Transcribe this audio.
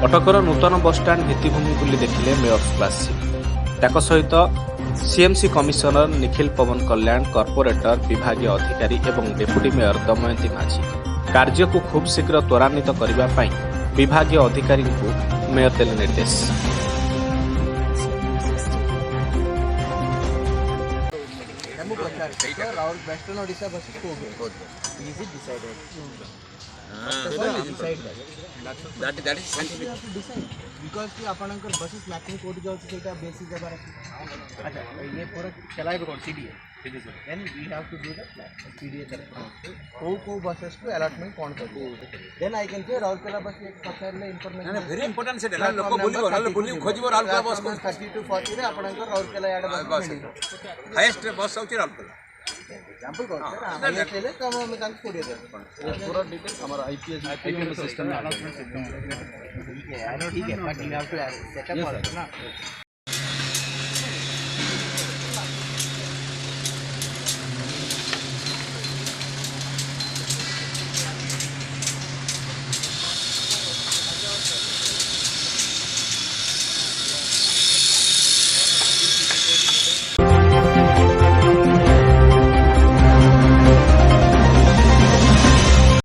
कटकर नूतन बसस्टाण्ड भित्तिभूमि बुली देखिले मेयर सुभाष सिंह ताक सहित सीएमसी कमिशनर निखिल पवन कल्याण कॉर्पोरेटर विभागीय अधिकारी एवं डेप्यूटी मेयर दमयंती माझी कार्य को खूब शीघ्र त्वरान्वित करने पर विभागीय अधिकारी को मेयर देले निर्देश। Our Western Odisha bus is Is it decided? Decide that is scientific. have to decide because कि आपनकर बसेस मैक्सिमम कोड जाउ सेटा बेसिक जबार अच्छा ये पूरा चलाए कौन CDA then we have to do the plan CDA तरफ को बसेस को अलॉटमेंट कौन कर then I can say Rourkela बस एक पचार ले इंफॉर्मेशन वेरी इंपोर्टेंट से लोक बोली खोजिबो राउरकेला बस को 30 to 40 रे आपनकर राउरकेला याड बस हाईएस्ट बस होची राउरकेला एग्जांपल कौन सर हम ये ले तो हम तांक कोडिए दे पूरा डिटेल हमारा आईपीएस सिस्टम में ठीक है but you have to set up ना